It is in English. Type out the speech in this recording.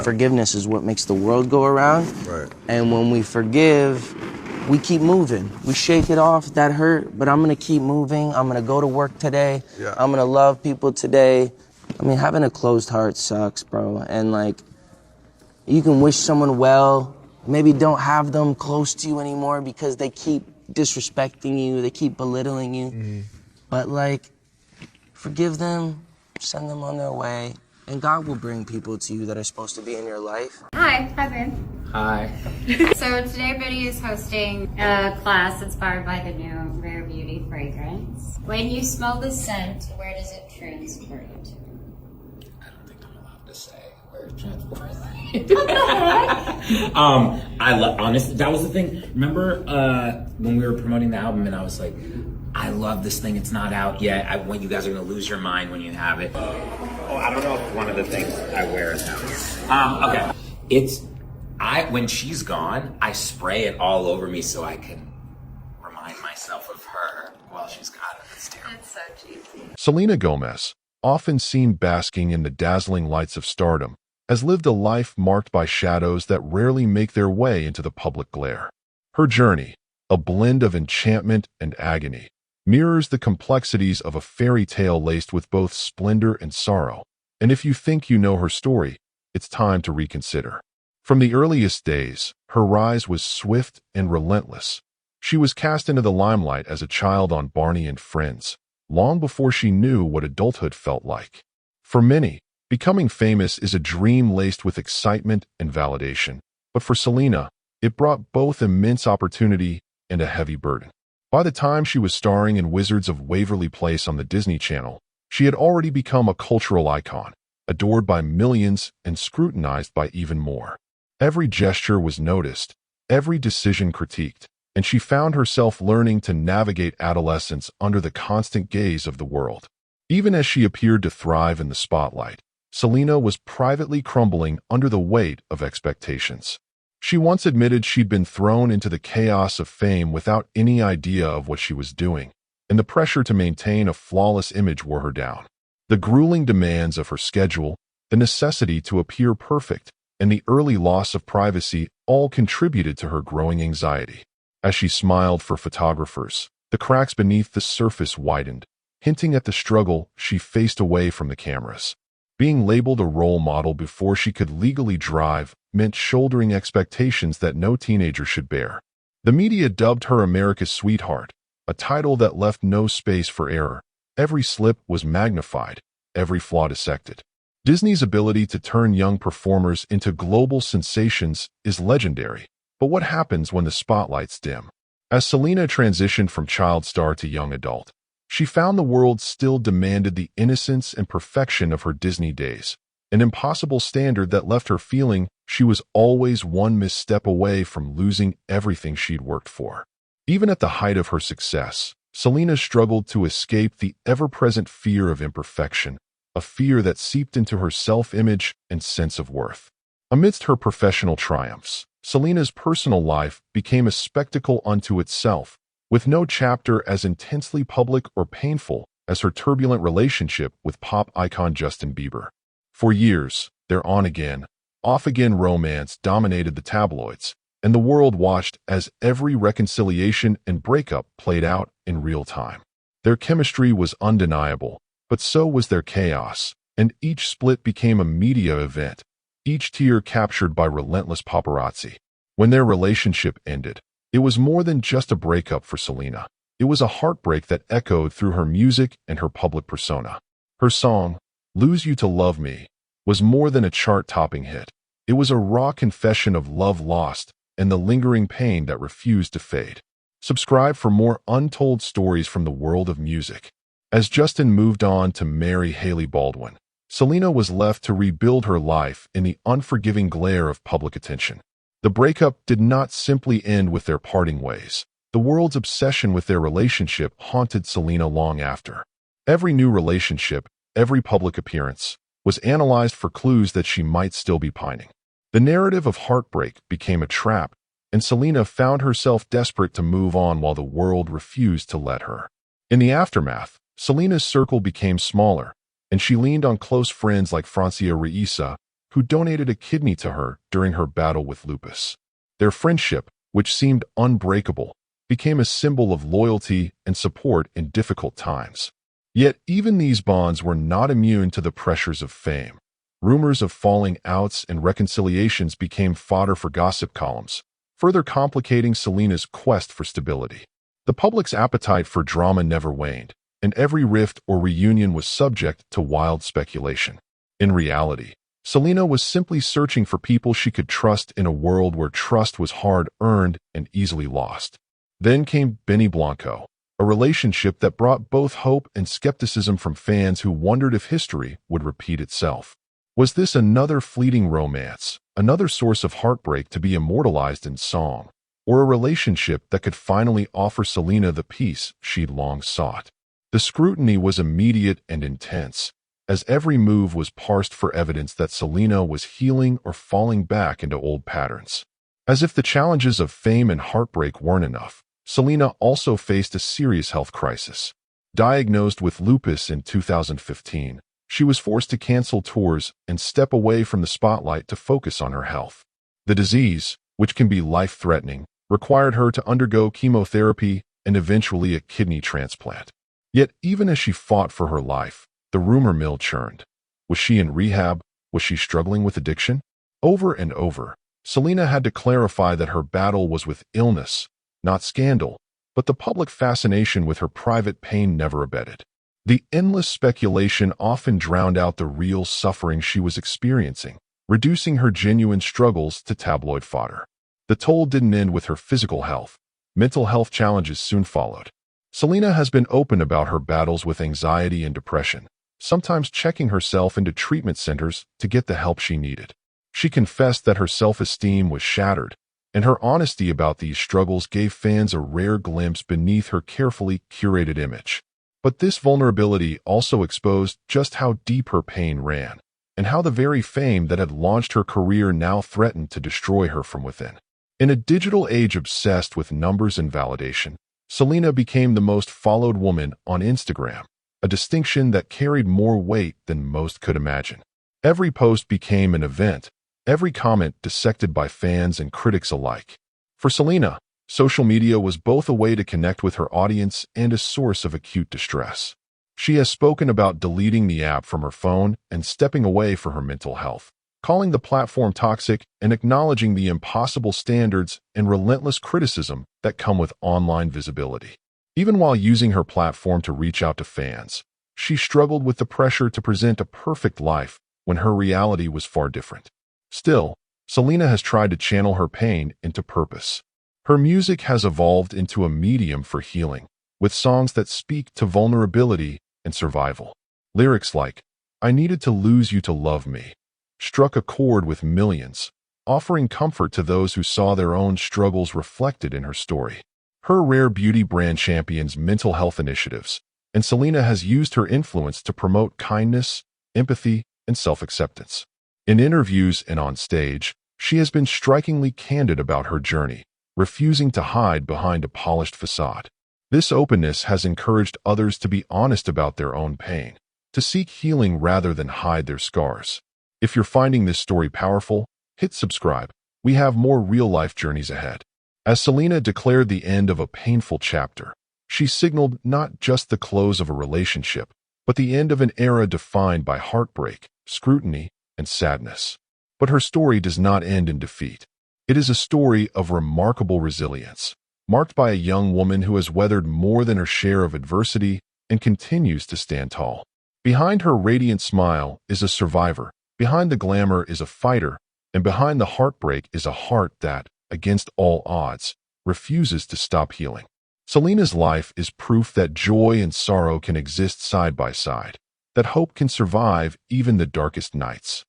Forgiveness is what makes the world go around. Right. And when we forgive, we keep moving. We shake it off, that hurt, but I'm gonna keep moving. I'm gonna go to work today. Yeah. I'm gonna love people today. I mean, having a closed heart sucks, bro. And like, you can wish someone well, maybe don't have them close to you anymore because they keep disrespecting you, they keep belittling you. But like, forgive them, send them on their way, and God will bring people to you that are supposed to be in your life. Hi, Ben. Hi. So today Betty is hosting a class inspired by the new Rare Beauty fragrance. When you smell the scent, where does it transport you to? I don't think I'm allowed to say where it transports. Honestly, that was the thing. Remember when we were promoting the album and I was like, I love this thing. It's not out yet. I want you guys are gonna lose your mind when you have it. I don't know if one of the things I wear is out. Okay. When she's gone, I spray it all over me so I can remind myself of her while she's got it. It's terrible. It's so cheesy. Selena Gomez, often seen basking in the dazzling lights of stardom, has lived a life marked by shadows that rarely make their way into the public glare. Her journey, a blend of enchantment and agony, mirrors the complexities of a fairy tale laced with both splendor and sorrow. And if you think you know her story, it's time to reconsider. From the earliest days, her rise was swift and relentless. She was cast into the limelight as a child on Barney and Friends, long before she knew what adulthood felt like. For many, becoming famous is a dream laced with excitement and validation. But for Selena, it brought both immense opportunity and a heavy burden. By the time she was starring in Wizards of Waverly Place on the Disney Channel, she had already become a cultural icon, adored by millions and scrutinized by even more. Every gesture was noticed, every decision critiqued, and she found herself learning to navigate adolescence under the constant gaze of the world. Even as she appeared to thrive in the spotlight, Selena was privately crumbling under the weight of expectations. She once admitted she'd been thrown into the chaos of fame without any idea of what she was doing, and the pressure to maintain a flawless image wore her down. The grueling demands of her schedule, the necessity to appear perfect, and the early loss of privacy all contributed to her growing anxiety. As she smiled for photographers, the cracks beneath the surface widened, hinting at the struggle she faced away from the cameras. Being labeled a role model before she could legally drive meant shouldering expectations that no teenager should bear. The media dubbed her America's sweetheart, a title that left no space for error. Every slip was magnified, every flaw dissected. Disney's ability to turn young performers into global sensations is legendary, but what happens when the spotlights dim? As Selena transitioned from child star to young adult, she found the world still demanded the innocence and perfection of her Disney days, an impossible standard that left her feeling she was always one misstep away from losing everything she'd worked for. Even at the height of her success, Selena struggled to escape the ever-present fear of imperfection, a fear that seeped into her self-image and sense of worth. Amidst her professional triumphs, Selena's personal life became a spectacle unto itself, with no chapter as intensely public or painful as her turbulent relationship with pop icon Justin Bieber. For years, their on-again, off-again romance dominated the tabloids, and the world watched as every reconciliation and breakup played out in real time. Their chemistry was undeniable, but so was their chaos, and each split became a media event, each tear captured by relentless paparazzi. When their relationship ended, it was more than just a breakup for Selena. It was a heartbreak that echoed through her music and her public persona. Her song, Lose You to Love Me, was more than a chart-topping hit. It was a raw confession of love lost and the lingering pain that refused to fade. Subscribe for more untold stories from the world of music. As Justin moved on to marry Hailey Baldwin, Selena was left to rebuild her life in the unforgiving glare of public attention. The breakup did not simply end with their parting ways. The world's obsession with their relationship haunted Selena long after. Every new relationship, every public appearance, was analyzed for clues that she might still be pining. The narrative of heartbreak became a trap, and Selena found herself desperate to move on while the world refused to let her. In the aftermath, Selena's circle became smaller, and she leaned on close friends like Francia Raisa, who donated a kidney to her during her battle with lupus. Their friendship, which seemed unbreakable, became a symbol of loyalty and support in difficult times. Yet even these bonds were not immune to the pressures of fame. Rumors of falling outs and reconciliations became fodder for gossip columns, further complicating Selena's quest for stability. The public's appetite for drama never waned, and every rift or reunion was subject to wild speculation. In reality, Selena was simply searching for people she could trust in a world where trust was hard-earned and easily lost. Then came Benny Blanco, a relationship that brought both hope and skepticism from fans who wondered if history would repeat itself. Was this another fleeting romance, another source of heartbreak to be immortalized in song, or a relationship that could finally offer Selena the peace she'd long sought? The scrutiny was immediate and intense, as every move was parsed for evidence that Selena was healing or falling back into old patterns. As if the challenges of fame and heartbreak weren't enough, Selena also faced a serious health crisis. Diagnosed with lupus in 2015, she was forced to cancel tours and step away from the spotlight to focus on her health. The disease, which can be life-threatening, required her to undergo chemotherapy and eventually a kidney transplant. Yet even as she fought for her life, the rumor mill churned. Was she in rehab? Was she struggling with addiction? Over and over, Selena had to clarify that her battle was with illness, not scandal, but the public fascination with her private pain never abated. The endless speculation often drowned out the real suffering she was experiencing, reducing her genuine struggles to tabloid fodder. The toll didn't end with her physical health. Mental health challenges soon followed. Selena has been open about her battles with anxiety and depression, sometimes checking herself into treatment centers to get the help she needed. She confessed that her self-esteem was shattered, and her honesty about these struggles gave fans a rare glimpse beneath her carefully curated image. But this vulnerability also exposed just how deep her pain ran, and how the very fame that had launched her career now threatened to destroy her from within. In a digital age obsessed with numbers and validation, Selena became the most followed woman on Instagram, a distinction that carried more weight than most could imagine. Every post became an event, every comment dissected by fans and critics alike. For Selena, social media was both a way to connect with her audience and a source of acute distress. She has spoken about deleting the app from her phone and stepping away for her mental health, calling the platform toxic and acknowledging the impossible standards and relentless criticism that come with online visibility. Even while using her platform to reach out to fans, she struggled with the pressure to present a perfect life when her reality was far different. Still, Selena has tried to channel her pain into purpose. Her music has evolved into a medium for healing, with songs that speak to vulnerability and survival. Lyrics like, "I needed to lose you to love me," struck a chord with millions, offering comfort to those who saw their own struggles reflected in her story. Her rare beauty brand champions mental health initiatives, and Selena has used her influence to promote kindness, empathy, and self-acceptance. In interviews and on stage, she has been strikingly candid about her journey, refusing to hide behind a polished facade. This openness has encouraged others to be honest about their own pain, to seek healing rather than hide their scars. If you're finding this story powerful, hit subscribe. We have more real-life journeys ahead. As Selena declared the end of a painful chapter, she signaled not just the close of a relationship, but the end of an era defined by heartbreak, scrutiny, and sadness. But her story does not end in defeat. It is a story of remarkable resilience, marked by a young woman who has weathered more than her share of adversity and continues to stand tall. Behind her radiant smile is a survivor, behind the glamour is a fighter, and behind the heartbreak is a heart that, against all odds, refuses to stop healing. Selena's life is proof that joy and sorrow can exist side by side, that hope can survive even the darkest nights.